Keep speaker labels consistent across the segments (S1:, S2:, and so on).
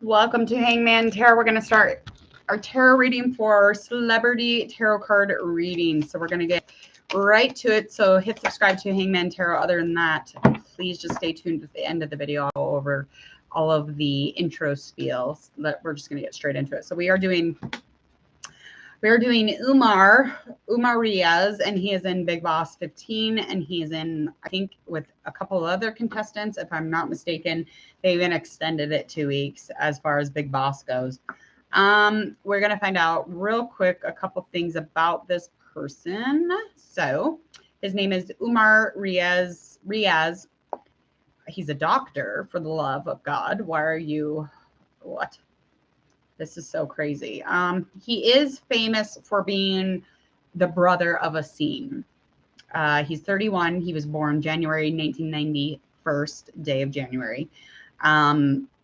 S1: Welcome to Hangman Tarot. We're going to start our tarot reading for celebrity tarot card reading. So we're going to get right to it. So hit subscribe to Hangman Tarot. Other than that, please just stay tuned at the end of the video. I'll go over all of the intro spiels. We're just going to get straight into it. So we are doing Umar Riaz, and he is in Big Boss 15, and he is in, I think, with a couple of other contestants, if I'm not mistaken. They even extended it 2 weeks as far as Big Boss goes. We're going to find out real quick a couple things about this person. So his name is Umar Riaz. He's a doctor, for the love of God. Why are you, what? This is so crazy. He is famous for being the brother of a scene. He's 31. He was born January 1990, first day of January.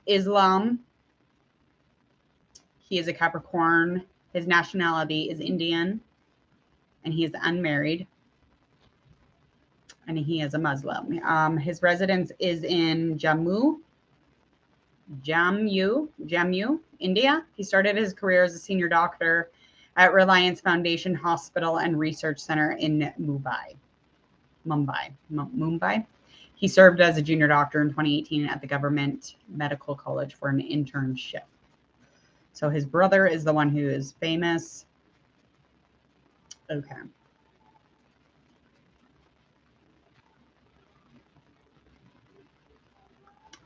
S1: Islam. He is a Capricorn. His nationality is Indian, and he is unmarried, and he is a Muslim. His residence is in Jammu, India. He started his career as a senior doctor at Reliance Foundation Hospital and Research Center in Mumbai. He served as a junior doctor in 2018 at the Government Medical College for an internship. So his brother is the one who is famous. Okay.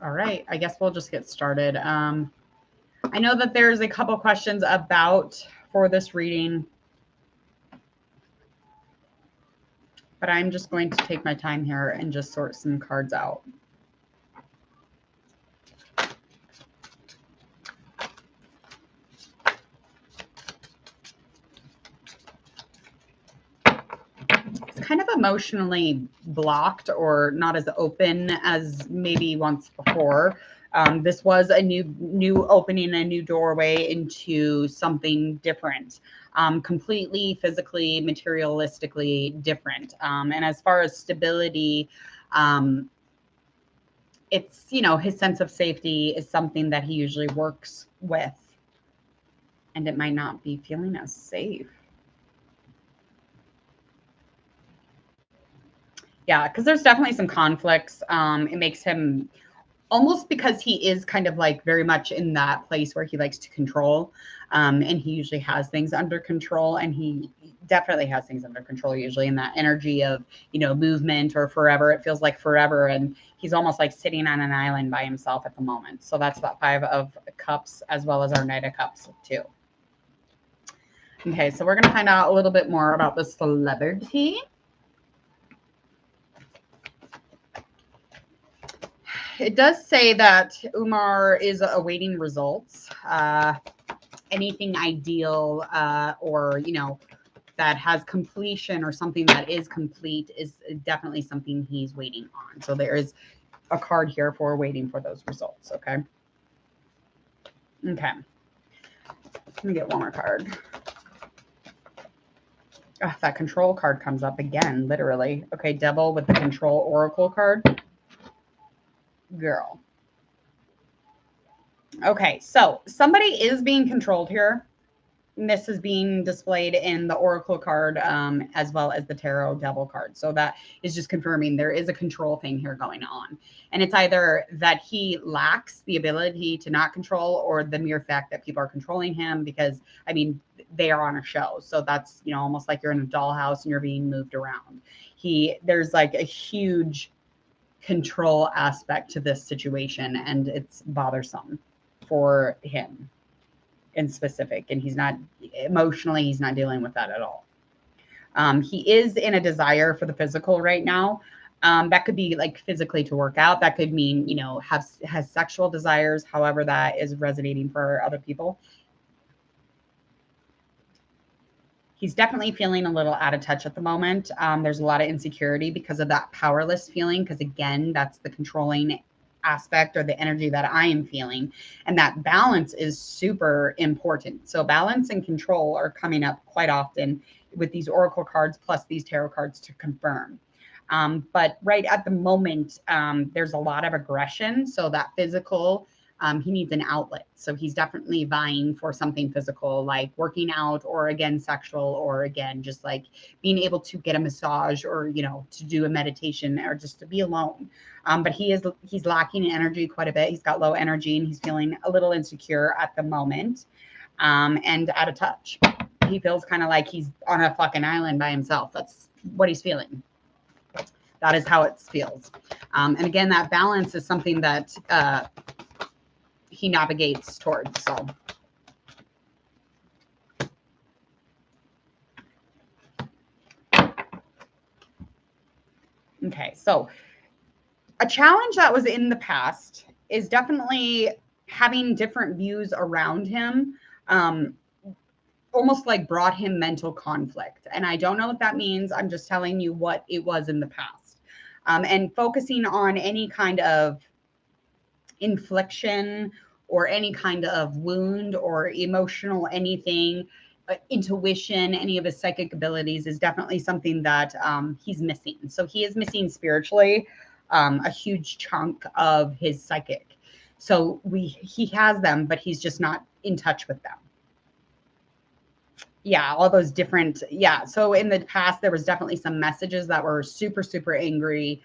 S1: All right, I guess we'll just get started. I know that there's a couple questions for this reading, but I'm just going to take my time here and just sort some cards out. It's kind of emotionally blocked or not as open as maybe once before. This was a new opening, a new doorway into something different, completely physically, materialistically different. And as far as stability, it's, his sense of safety is something that he usually works with, and it might not be feeling as safe. Yeah, because there's definitely some conflicts. It makes him, almost because he is kind of like very much in that place where he likes to control, and he usually has things under control, and he definitely has things under control usually in that energy of, movement or forever. It feels like forever, and he's almost like sitting on an island by himself at the moment. So that's that 5 of Cups as well as our Knight of Cups too. Okay, so we're going to find out a little bit more about the celebrity. It does say that Umar is awaiting results. Anything ideal or, that has completion or something that is complete is definitely something he's waiting on. So there is a card here for waiting for those results. Okay. Okay. Let me get one more card. Oh, that control card comes up again, literally. Okay, Devil with the control oracle card. Girl. Okay, so somebody is being controlled here. And this is being displayed in the oracle card as well as the tarot devil card. So that is just confirming there is a control thing here going on. And it's either that he lacks the ability to not control, or the mere fact that people are controlling him, because, I mean, they are on a show. So that's, almost like you're in a dollhouse and you're being moved around. There's like a huge control aspect to this situation, and it's bothersome for him in specific, and he's not dealing with that at all. He is in a desire for the physical right now. That could be like physically to work out. That could mean, has sexual desires, however that is resonating for other people. He's definitely feeling a little out of touch at the moment. There's a lot of insecurity because of that powerless feeling, because again, that's the controlling aspect or the energy that I am feeling. And that balance is super important. So balance and control are coming up quite often with these oracle cards plus these tarot cards to confirm. But right at the moment, there's a lot of aggression. So that physical he needs an outlet. So he's definitely vying for something physical, like working out, or again, sexual, or again, just like being able to get a massage, or, you know, to do a meditation, or just to be alone. But he's lacking energy quite a bit. He's got low energy, and he's feeling a little insecure at the moment, and out of touch. He feels kind of like he's on a fucking island by himself. That's what he's feeling. That is how it feels. And again, that balance is something that he navigates towards. So, okay. So a challenge that was in the past is definitely having different views around him. Almost like brought him mental conflict. And I don't know what that means. I'm just telling you what it was in the past. And focusing on any kind of infliction or any kind of wound or emotional anything, intuition, any of his psychic abilities is definitely something that he's missing. So he is missing spiritually a huge chunk of his psychic. So he has them, but he's just not in touch with them. Yeah, all those different, yeah. So in the past, there was definitely some messages that were super, super angry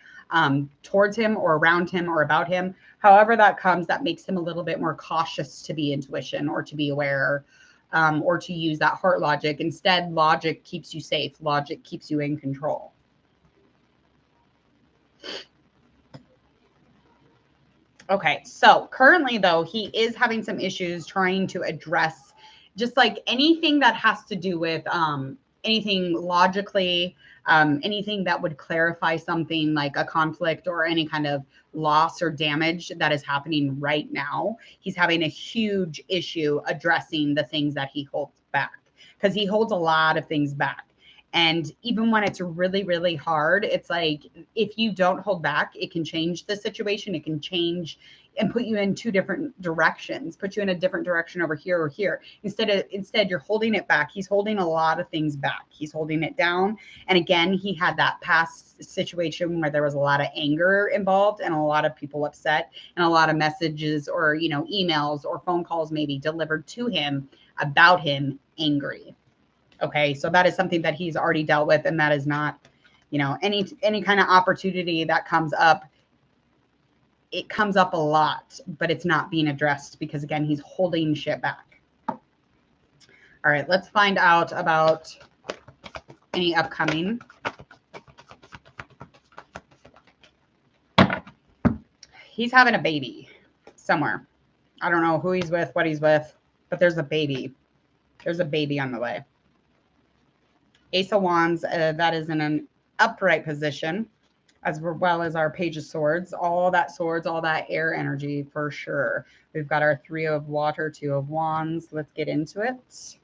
S1: towards him or around him or about him. However that comes, that makes him a little bit more cautious to be intuition or to be aware, or to use that heart logic. Instead, logic keeps you safe. Logic keeps you in control. Okay, so currently, though, he is having some issues trying to address just like anything that has to do with anything logically, anything that would clarify something like a conflict or any kind of loss or damage that is happening right now. He's having a huge issue addressing the things that he holds back, because he holds a lot of things back. And even when it's really, really hard, it's like if you don't hold back, it can change the situation. It can change and put you in two different directions, put you in a different direction over here or here. Instead, you're holding it back. He's holding a lot of things back. He's holding it down. And again, he had that past situation where there was a lot of anger involved and a lot of people upset and a lot of messages or, you know, emails or phone calls maybe delivered to him about him angry. Okay, so that is something that he's already dealt with, and that is not, you know, any kind of opportunity that comes up. It comes up a lot, but it's not being addressed because, again, he's holding shit back. All right, let's find out about any upcoming. He's having a baby somewhere. I don't know who he's with, what he's with, but there's a baby. There's a baby on the way. Ace of Wands, that is in an upright position, as well as our Page of Swords. All that swords, all that air energy for sure. We've got our 3 of Water, 2 of Wands. Let's get into it.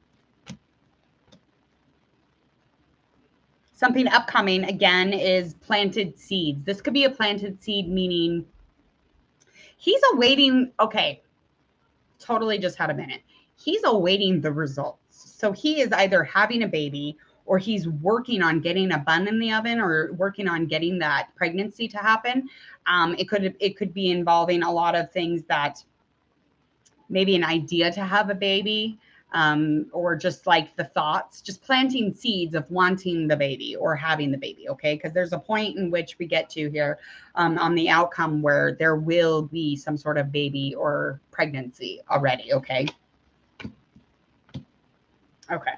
S1: Something upcoming, again, is planted seeds. This could be a planted seed, meaning he's awaiting, okay, totally just had a minute. He's awaiting the results. So he is either having a baby or he's working on getting a bun in the oven or working on getting that pregnancy to happen. It could be involving a lot of things, that maybe an idea to have a baby, or just like the thoughts, just planting seeds of wanting the baby or having the baby. Okay. Because there's a point in which we get to here on the outcome where there will be some sort of baby or pregnancy already. Okay. Okay.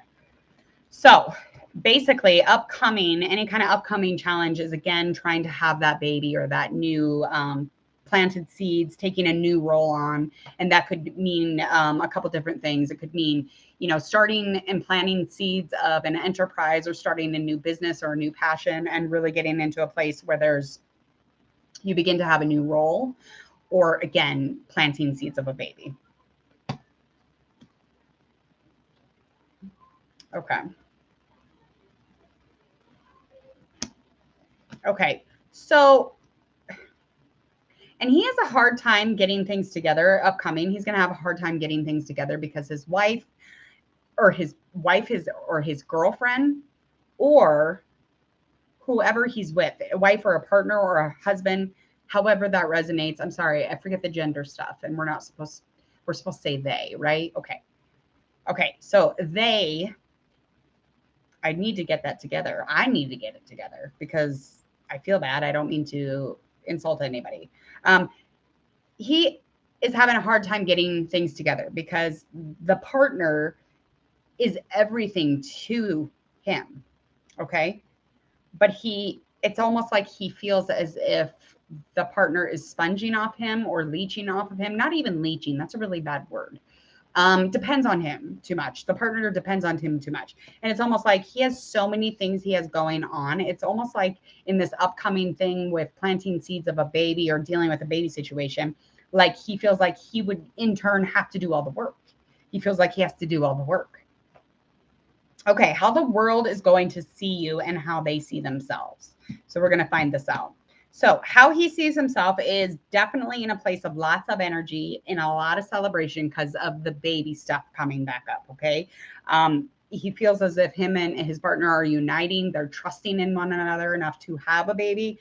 S1: So basically any kind of upcoming challenge is, again, trying to have that baby or that new planted seeds, taking a new role on. And that could mean a couple different things. It could mean, you know, starting and planting seeds of an enterprise or starting a new business or a new passion and really getting into a place where you begin to have a new role, or again, planting seeds of a baby. Okay. Okay. So, and he has a hard time getting things together upcoming. He's going to have a hard time getting things together because his wife or his girlfriend or whoever he's with, a wife or a partner or a husband, However that resonates. I'm sorry, I forget the gender stuff, and we're supposed to say they, right? Okay, so they, I need to get that together. I need to get it together because I feel bad. I don't mean to insult anybody. He is having a hard time getting things together because the partner is everything to him. Okay. But it's almost like he feels as if the partner is sponging off him or leeching off of him. Not even leeching. That's a really bad word. Depends on him too much. The partner depends on him too much. And it's almost like he has so many things he has going on. It's almost like in this upcoming thing with planting seeds of a baby or dealing with a baby situation, like he feels like he would in turn have to do all the work. He feels like he has to do all the work. Okay, how the world is going to see you and how they see themselves. So we're going to find this out. So how he sees himself is definitely in a place of lots of energy, in a lot of celebration because of the baby stuff coming back up, okay? He feels as if him and his partner are uniting. They're trusting in one another enough to have a baby.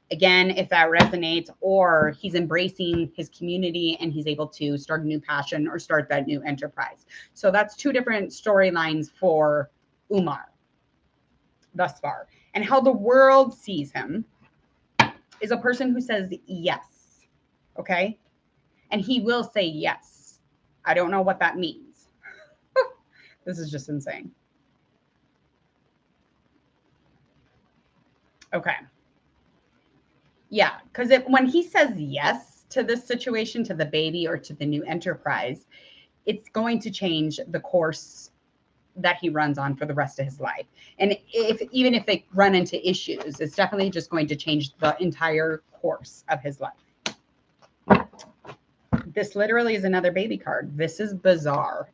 S1: Again, if that resonates, or he's embracing his community and he's able to start a new passion or start that new enterprise. So that's two different storylines for Umar thus far. And how the world sees him is a person who says yes. Okay. And he will say yes. I don't know what that means. This is just insane. Okay. Yeah. Because when he says yes to this situation, to the baby or to the new enterprise, it's going to change the course that he runs on for the rest of his life. And even if they run into issues, it's definitely just going to change the entire course of his life. This literally is another baby card. This is bizarre.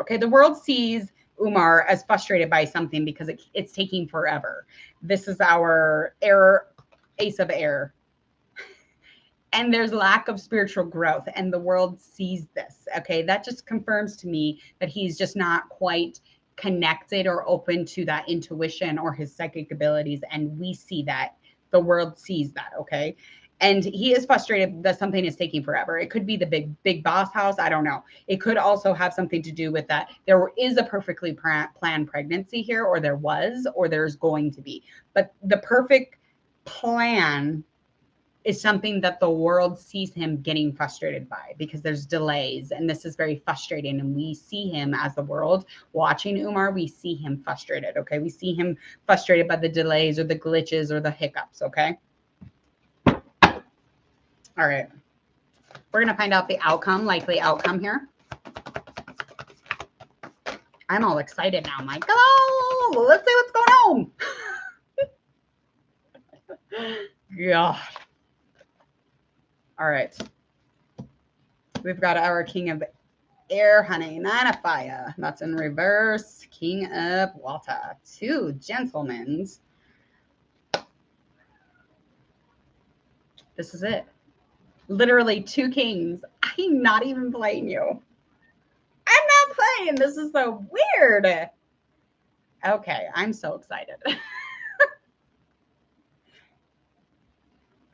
S1: Okay, the world sees Umar as frustrated by something because it's taking forever. This is our ace of air. And there's lack of spiritual growth, and the world sees this. Okay, that just confirms to me that he's just not quite connected or open to that intuition or his psychic abilities, and we see that. The world sees that. Okay, and he is frustrated that something is taking forever. It could be the big boss house. I don't know. It could also have something to do with that there is a perfectly planned pregnancy here, or there was, or there's going to be, but the perfect plan is something that the world sees him getting frustrated by because there's delays, and this is very frustrating. And we see him as the world watching Umar, we see him frustrated. Okay, we see him frustrated by the delays or the glitches or the hiccups. Okay, all right, we're gonna find out the outcome, likely outcome here. I'm all excited now. I'm like, oh, let's see what's going on. God. All right. We've got our King of Air, honey, 9 of Fire. That's in reverse. King of Water. 2 gentlemen. This is it. Literally 2 kings. I'm not even playing you. I'm not playing. This is so weird. Okay, I'm so excited.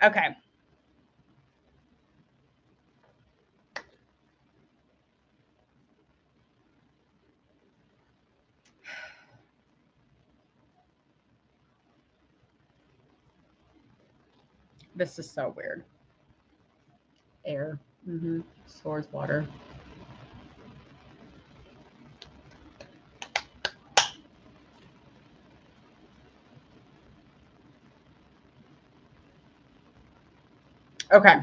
S1: Okay. This is so weird. Air. Swords, water. Okay.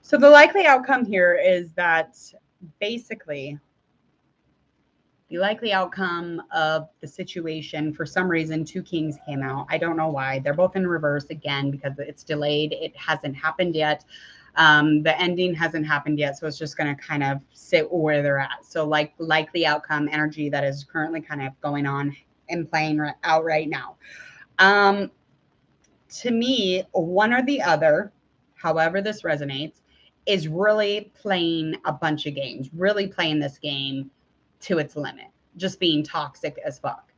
S1: So the likely outcome here is that basically the likely outcome of the situation, for some reason, 2 kings came out. I don't know why. They're both in reverse again because it's delayed. It hasn't happened yet. The ending hasn't happened yet. So it's just going to kind of sit where they're at. So likely outcome energy that is currently kind of going on and playing out right now. To me, one or the other, however this resonates, is really playing a bunch of games, really playing this game to its limit, just being toxic as fuck.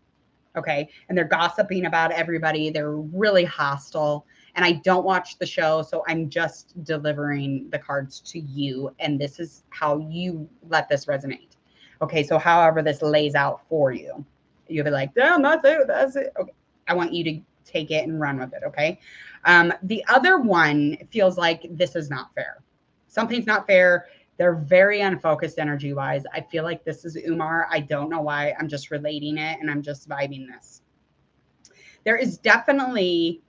S1: Okay. And they're gossiping about everybody. They're really hostile. and I don't watch the show, so I'm just delivering the cards to you, and this is how you let this resonate. Okay, so however this lays out for you, you'll be like, damn, that's it, that's it. Okay, I want you to take it and run with it, okay? The other one feels like this is not fair. Something's not fair. They're very unfocused energy-wise. I feel like this is Umar. I don't know why. I'm just relating it, and I'm just vibing this. There is definitely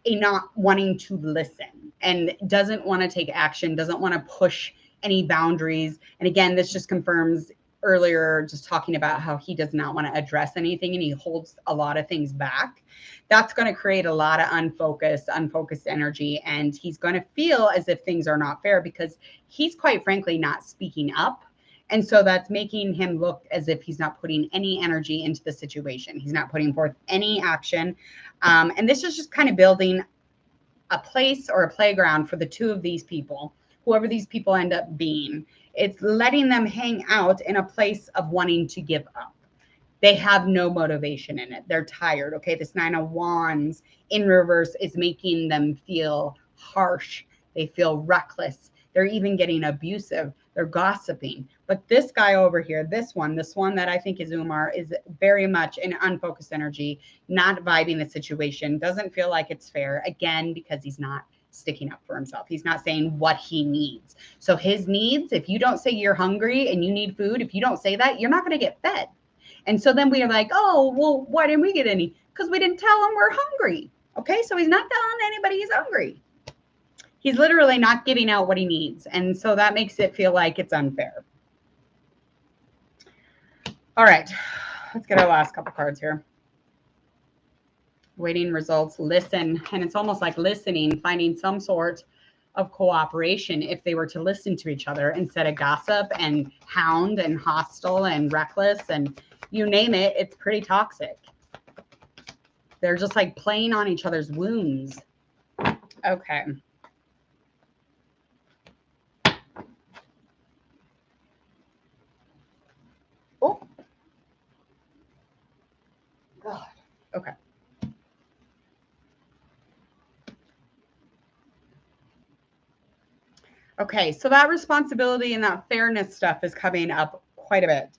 S1: a not wanting to listen and doesn't want to take action, doesn't want to push any boundaries. And again, this just confirms earlier just talking about how he does not want to address anything and he holds a lot of things back. That's going to create a lot of unfocused energy, and he's going to feel as if things are not fair because he's quite frankly not speaking up. And so that's making him look as if he's not putting any energy into the situation. He's not putting forth any action. And this is just kind of building a place or a playground for the two of these people, whoever these people end up being. It's letting them hang out in a place of wanting to give up. They have no motivation in it. They're tired. Okay. This 9 of Wands in reverse is making them feel harsh. They feel reckless. They're even getting abusive. They're gossiping. But this guy over here, this one that I think is Umar, is very much an unfocused energy, not vibing the situation, doesn't feel like it's fair, again, because he's not sticking up for himself. He's not saying what he needs. So his needs, if you don't say you're hungry and you need food, if you don't say that, you're not going to get fed. And so then we are like, oh, well, why didn't we get any? Because we didn't tell him we're hungry. Okay, so he's not telling anybody he's hungry. He's literally not giving out what he needs. And so that makes it feel like it's unfair. All right, let's get our last couple cards here. Waiting results, listen. And it's almost like listening, finding some sort of cooperation if they were to listen to each other instead of gossip and hound and hostile and reckless and you name it, it's pretty toxic. They're just like playing on each other's wounds. Okay. Oh. God. Okay. Okay, so that responsibility and that fairness stuff is coming up quite a bit.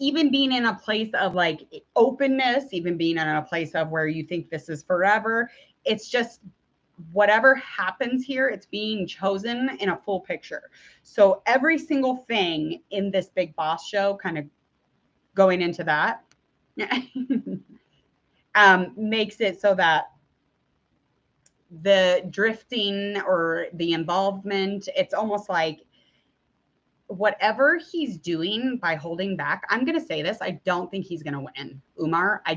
S1: Even being in a place of like openness, even being in a place of where you think this is forever, it's just whatever happens here, it's being chosen in a full picture. So every single thing in this Big Boss show, kind of going into that, makes it so that the drifting or the involvement, it's almost like whatever he's doing by holding back, I'm going to say this, I don't think he's going to win. Umar, I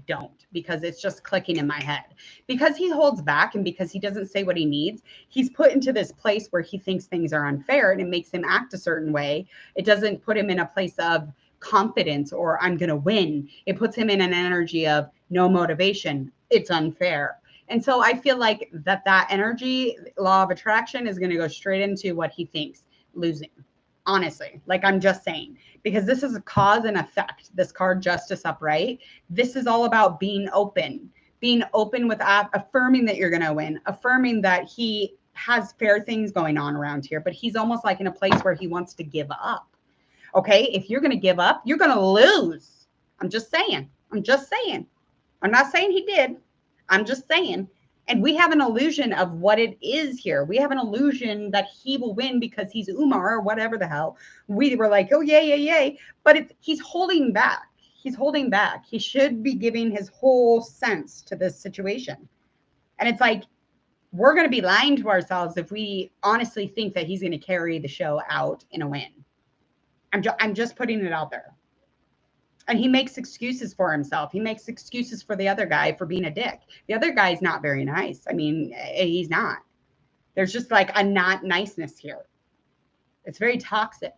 S1: don't, because it's just clicking in my head. Because he holds back and because he doesn't say what he needs, he's put into this place where he thinks things are unfair and it makes him act a certain way. It doesn't put him in a place of confidence or I'm going to win. It puts him in an energy of no motivation. It's unfair. And so I feel like that energy, law of attraction, is going to go straight into what he thinks, losing. Honestly, like I'm just saying, because this is a cause and effect. This card, Justice Upright, this is all about being open with affirming that you're going to win, affirming that he has fair things going on around here, but he's almost like in a place where he wants to give up. Okay, if you're going to give up, you're going to lose. I'm just saying. I'm not saying he did. I'm just saying. And we have an illusion of what it is here. We have an illusion that he will win because he's Umar or whatever the hell. We were like, oh, yay. But he's holding back. He should be giving his whole sense to this situation. And it's like, we're going to be lying to ourselves if we honestly think that he's going to carry the show out in a win. I'm just putting it out there. And he makes excuses for himself. He makes excuses for the other guy for being a dick. The other guy's not very nice. I mean, he's not. There's just like a not niceness here. It's very toxic.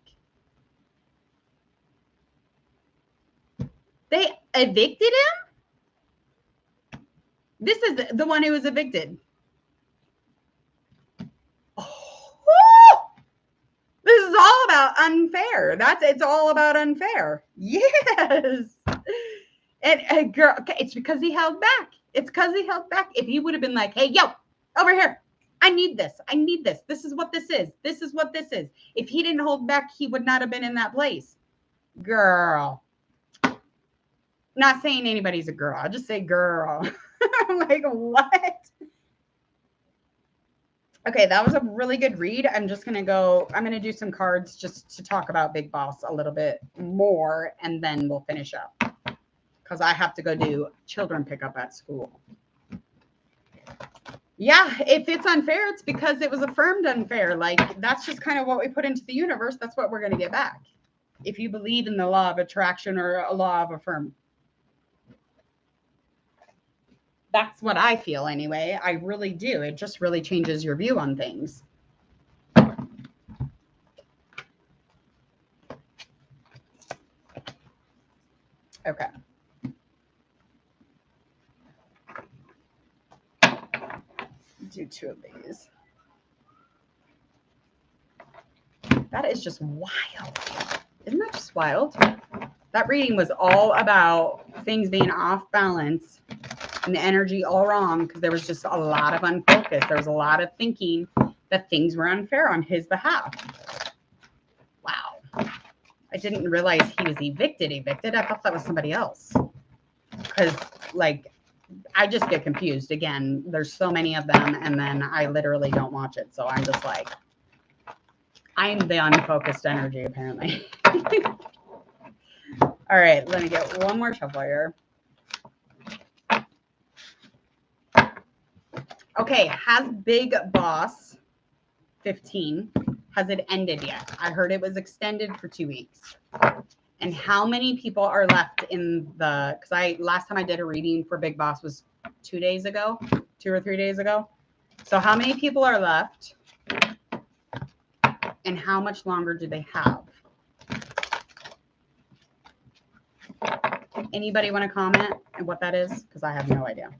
S1: They evicted him? This is the one who was evicted. This is all about unfair. It's all about unfair. Yes. And girl, okay, it's because he held back. It's because he held back. If he would have been like, hey, yo, over here. I need this. I need this. This is what this is. This is what this is. If he didn't hold back, he would not have been in that place. Girl. Not saying anybody's a girl. I just say girl. I'm like, what? Okay, that was a really good read. I'm just going to do some cards just to talk about Big Boss a little bit more, and then we'll finish up because I have to go do children pickup at school. Yeah, if it's unfair, it's because it was affirmed unfair. Like, that's just kind of what we put into the universe. That's what we're going to get back. If you believe in the law of attraction or a law of affirm. That's what I feel anyway. I really do. It just really changes your view on things. Okay. Do 2 of these. That is just wild. Isn't that just wild? That reading was all about things being off balance and the energy all wrong because there was just a lot of unfocus. There was a lot of thinking that things were unfair on his behalf. Wow. I didn't realize he was evicted. I thought that was somebody else. Because, like, I just get confused. Again, there's so many of them, and then I literally don't watch it. So I'm just like, I'm the unfocused energy, apparently. All right, let me get one more shuffle here. Okay, has Big Boss 15, has it ended yet? I heard it was extended for 2 weeks. And how many people are left in the, because last time I did a reading for Big Boss was 2 days ago, 2 or 3 days ago. So how many people are left? And how much longer do they have? Anybody want to comment on what that is? Because I have no idea.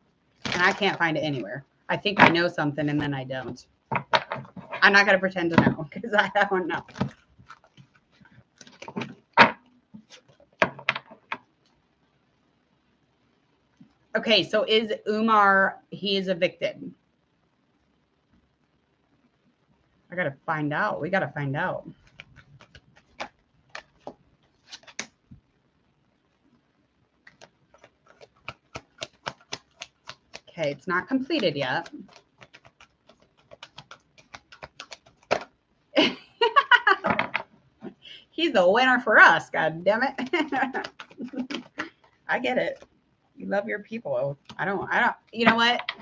S1: And I can't find it anywhere. I think I know something and then I don't. I'm not going to pretend to know because I don't know. Okay, so is Umar, he is evicted? I got to find out. We got to find out. Okay, it's not completed yet. He's the winner for us, god damn it. I get it. You love your people. I don't, you know what?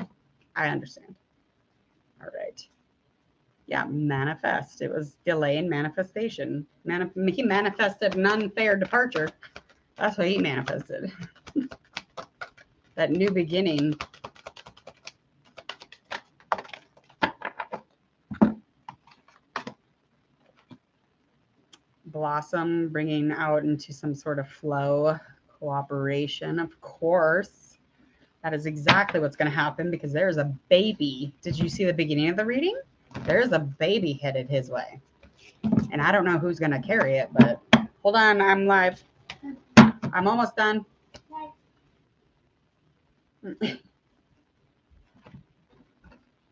S1: I understand. All right. Yeah, manifest. It was delay in manifestation. He manifested an unfair departure. That's what he manifested. That new beginning. Blossom, bringing out into some sort of flow, cooperation, of course. That is exactly what's going to happen because there's a baby. Did you see the beginning of the reading? There's a baby headed his way. And I don't know who's going to carry it, but hold on, I'm live. I'm almost done.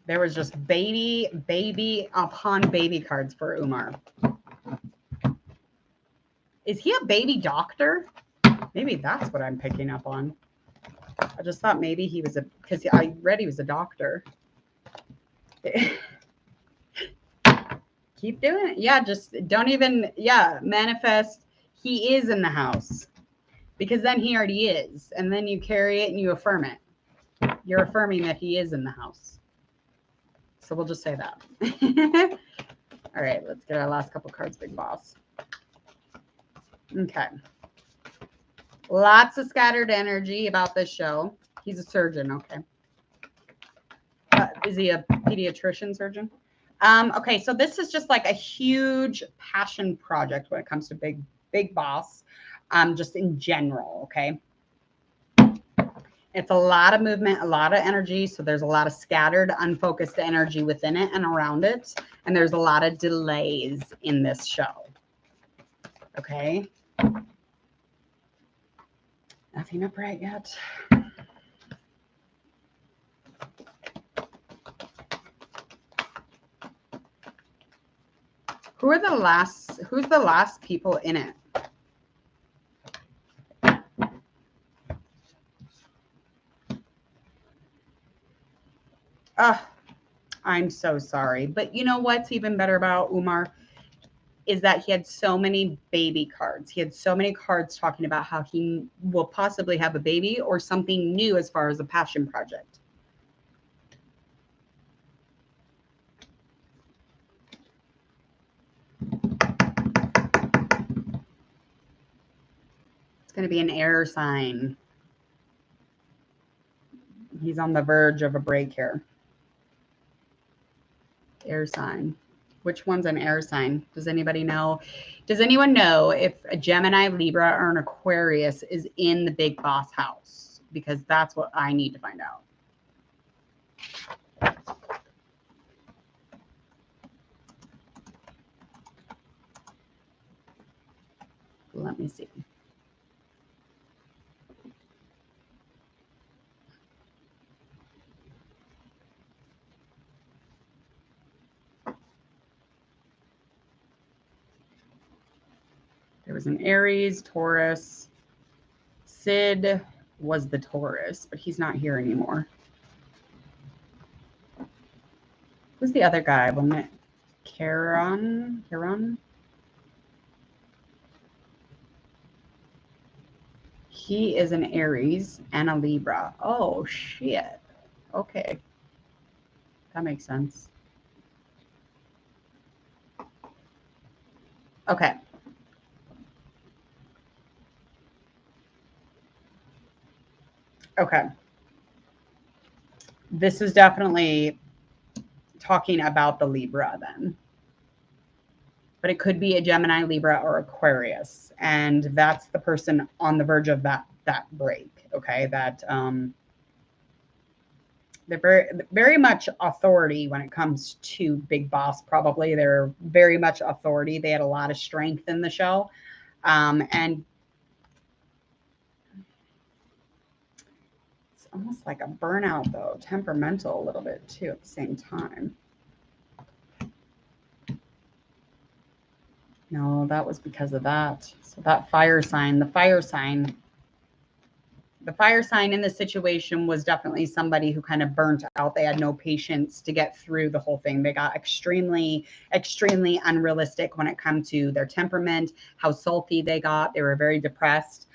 S1: There was just baby upon baby cards for Umar. Is he a baby doctor? Maybe that's what I'm picking up on. I just thought maybe he was because I read he was a doctor. Keep doing it. Yeah, just don't even, manifest he is in the house. Because then he already is. And then you carry it and you affirm it. You're affirming that he is in the house. So we'll just say that. All right, let's get our last couple cards, Big Boss. Okay. Lots of scattered energy about this show. He's a surgeon, okay. Is he a pediatrician surgeon? Okay, so this is just like a huge passion project when it comes to Big Boss, just in general, okay? It's a lot of movement, a lot of energy, so there's a lot of scattered, unfocused energy within it and around it, and there's a lot of delays in this show, okay? Nothing upright yet. Who's the last people in it? I'm so sorry. But you know what's even better about Umar is that he had so many baby cards. He had so many cards talking about how he will possibly have a baby or something new as far as a passion project. It's going to be an air sign. He's on the verge of a break here. Air sign. Which one's an air sign? Does anybody know? Does anyone know if a Gemini, Libra, or an Aquarius is in the big boss house? Because that's what I need to find out. Let me see. There was an Aries, Taurus. Sid was the Taurus, but he's not here anymore. Who's the other guy? Wasn't it Charon? He is an Aries and a Libra. Oh, shit. Okay. That makes sense. Okay. Okay. This is definitely talking about the Libra then. But it could be a Gemini, Libra, or Aquarius. And that's the person on the verge of that break. Okay. That they're very much authority when it comes to Big Boss. Probably they're very much authority. They had a lot of strength in the show. And it's almost like a burnout though, temperamental a little bit too at the same time. No, that was because of that. So that fire sign, the fire sign in this situation was definitely somebody who kind of burnt out. They had no patience to get through the whole thing. They got extremely, extremely unrealistic when it comes to their temperament, how sulky they got. They were very depressed.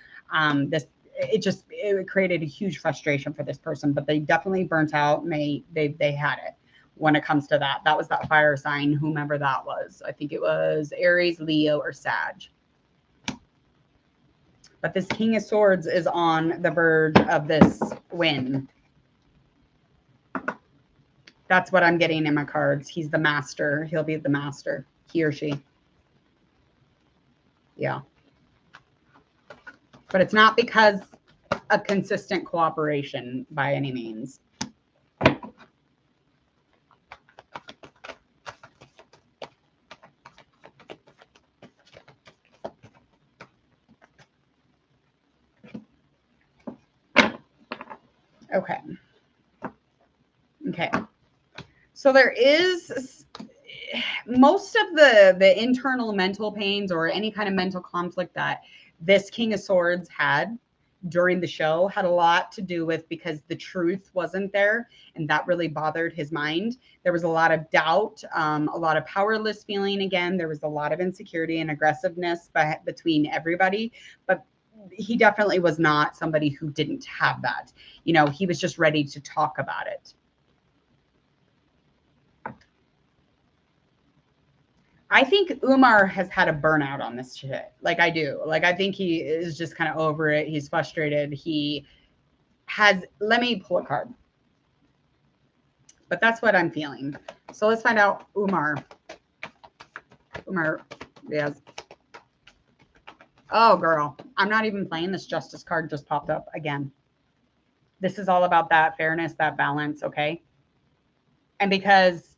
S1: It created a huge frustration for this person, but they definitely burnt out and they had it when it comes to that. That was that fire sign, whomever that was. I think it was Aries, Leo, or Sag. But this King of Swords is on the verge of this win. That's what I'm getting in my cards. He's the master. He'll be the master. He or she. Yeah. But it's not because of consistent cooperation by any means. Okay. Okay. So there is most of the internal mental pains or any kind of mental conflict that this King of Swords had during the show had a lot to do with because the truth wasn't there, and that really bothered his mind. There was a lot of doubt, a lot of powerless feeling. Again, there was a lot of insecurity and aggressiveness between everybody, but he definitely was not somebody who didn't have that. You know, he was just ready to talk about it. I think Umar has had a burnout on this shit. Like I do. Like I think he is just kind of over it. He's frustrated. He has, let me pull a card. But that's what I'm feeling. So let's find out Umar. Umar Riaz. Oh, girl. I'm not even playing. This justice card just popped up again. This is all about that fairness, that balance, okay? And because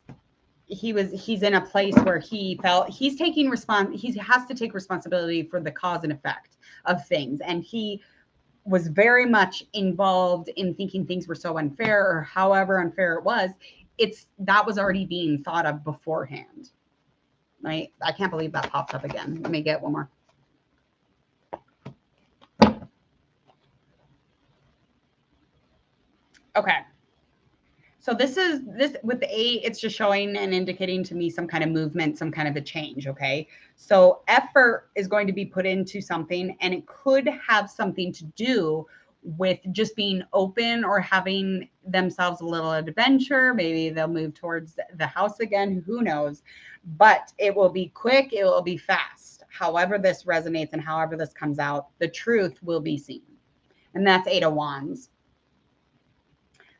S1: he's in a place where he felt he has to take responsibility for the cause and effect of things, and he was very much involved in thinking things were so unfair, or however unfair it was. That was already being thought of beforehand. I can't believe that popped up again. Let me get one more. Okay. So this with the 8, it's just showing and indicating to me some kind of movement, some kind of a change, okay? So effort is going to be put into something, and it could have something to do with just being open or having themselves a little adventure. Maybe they'll move towards the house again, who knows? But it will be quick, it will be fast. However this resonates and however this comes out, the truth will be seen. And that's 8 of Wands.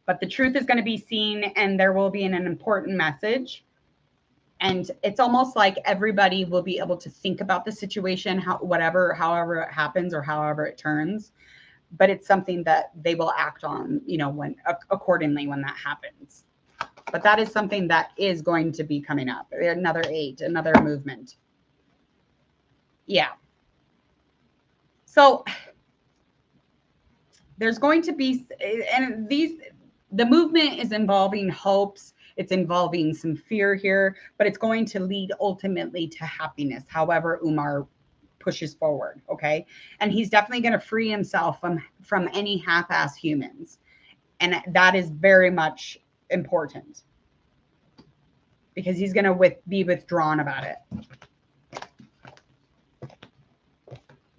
S1: But the truth is going to be seen, and there will be an important message. And it's almost like everybody will be able to think about the situation, however it happens or however it turns. But it's something that they will act on, accordingly when that happens. But that is something that is going to be coming up. Another 8, another movement. Yeah. So there's going to be, and the movement is involving hopes. It's involving some fear here, but it's going to lead ultimately to happiness. However, Umar pushes forward. Okay. And he's definitely going to free himself from any half-ass humans. And that is very much important because he's going to be withdrawn about it.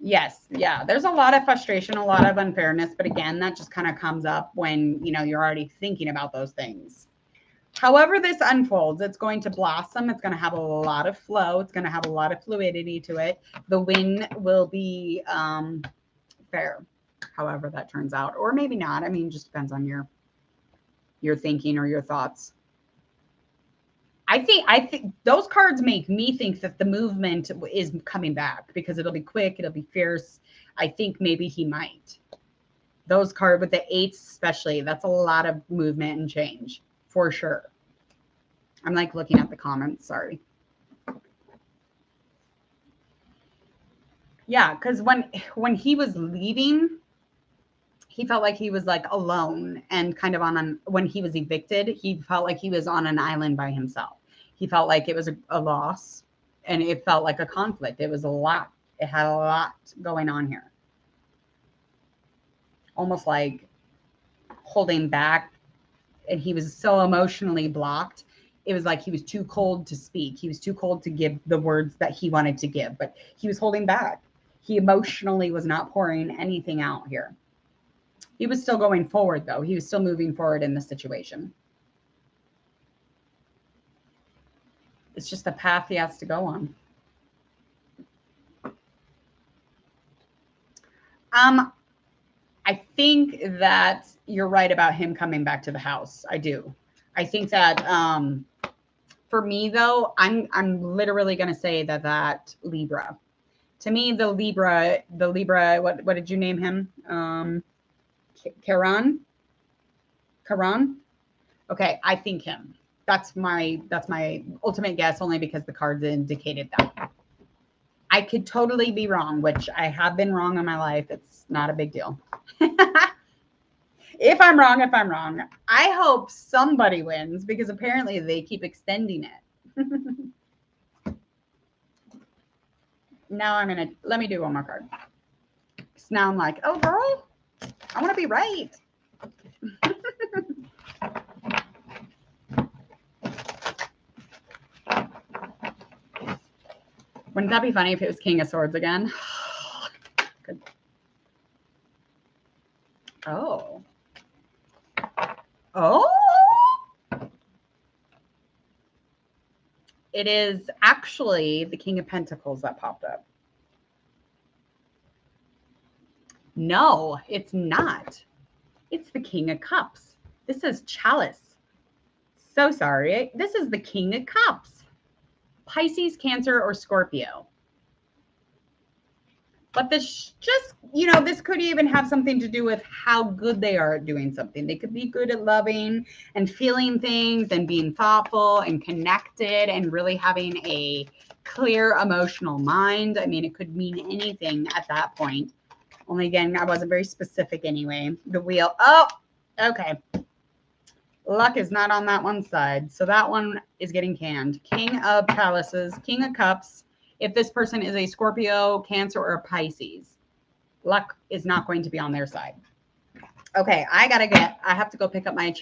S1: Yes. Yeah. There's a lot of frustration, a lot of unfairness. But again, that just kind of comes up when, you're already thinking about those things. However this unfolds, it's going to blossom. It's going to have a lot of flow. It's going to have a lot of fluidity to it. The win will be fair, however that turns out. Or maybe not. I mean, just depends on your thinking or your thoughts. I think those cards make me think that the movement is coming back because it'll be quick, it'll be fierce. I think maybe he might. Those cards with the 8s especially, that's a lot of movement and change for sure. I'm like looking at the comments, sorry. Yeah, because when he was leaving, he felt like he was like alone and kind of when he was evicted, he felt like he was on an island by himself. He felt like it was a loss, and it felt like a conflict. It was a lot. It had a lot going on here. Almost like holding back, and he was so emotionally blocked. It was like he was too cold to speak. He was too cold to give the words that he wanted to give, but he was holding back. He emotionally was not pouring anything out here. He was still going forward, though. He was still moving forward in the situation. It's just a path he has to go on. I think that you're right about him coming back to the house. I do. I think that for me, though, I'm literally going to say that Libra. To me, the Libra, what did you name him? Karan? Okay, I think him. That's my ultimate guess, only because the cards indicated that. I could totally be wrong, which I have been wrong in my life. It's not a big deal. If I'm wrong, I hope somebody wins because apparently they keep extending it. Now let me do one more card. So now I'm like, oh girl, I want to be right. Wouldn't that be funny if it was King of Swords again? Good. Oh. It is actually the King of Pentacles that popped up. No, it's not. It's the King of Cups. This is Chalice. So sorry. This is the King of Cups. Pisces, Cancer, or Scorpio. But this just, this could even have something to do with how good they are at doing something. They could be good at loving and feeling things and being thoughtful and connected and really having a clear emotional mind. I mean, it could mean anything at that point. Only again, I wasn't very specific anyway. The wheel. Oh, okay. Luck is not on that one side. So that one is getting canned. King of Chalices, King of Cups. If this person is a Scorpio, Cancer, or Pisces, luck is not going to be on their side. Okay, I have to go pick up my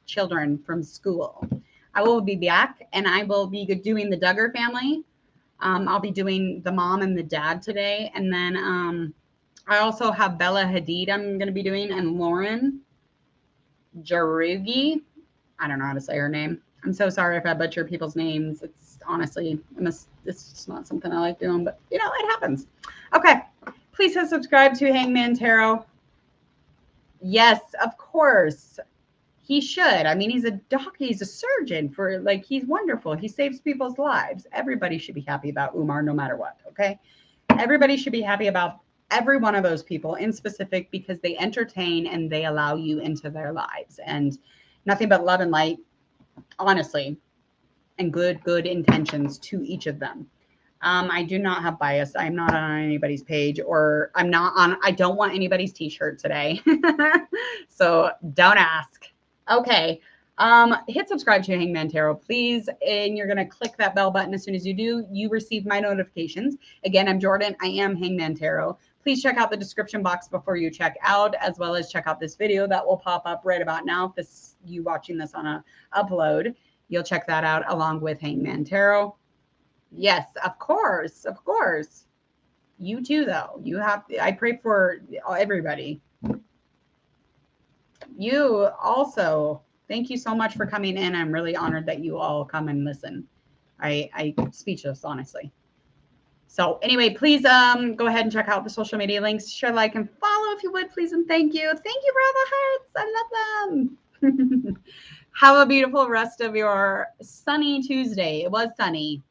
S1: children from school. I will be back and I will be doing the Duggar family. I'll be doing the mom and the dad today. And then I also have Bella Hadid I'm going to be doing and Lauren Jarugi. I don't know how to say her name. I'm so sorry if I butcher people's names. It's honestly, it's just not something I like doing, but you know, it happens. Okay, please hit subscribe to Hangman Tarot. Yes, of course. He should. I mean, he's a doctor, he's a surgeon for he's wonderful. He saves people's lives. Everybody should be happy about Umar no matter what, okay? Everybody should be happy about every one of those people in specific because they entertain and they allow you into their lives. And nothing but love and light, honestly, and good intentions to each of them. I do not have bias. I'm not on anybody's page or I don't want anybody's t-shirt today. So don't ask. Okay. Hit subscribe to Hangman Tarot, please. And you're going to click that bell button. As soon as you do, you receive my notifications. Again, I'm Jordan. I am Hangman Tarot. Please check out the description box before you check out, as well as check out this video that will pop up right about now. If you watching this on a upload, you'll check that out along with Hangman Tarot. Yes, of course. Of course. You too, though. I pray for everybody. You also, thank you so much for coming in. I'm really honored that you all come and listen. I'm speechless, honestly. So anyway, please go ahead and check out the social media links. Share, like, and follow if you would, please. And thank you. Thank you for all the hearts. I love them. Have a beautiful rest of your sunny Tuesday. It was sunny.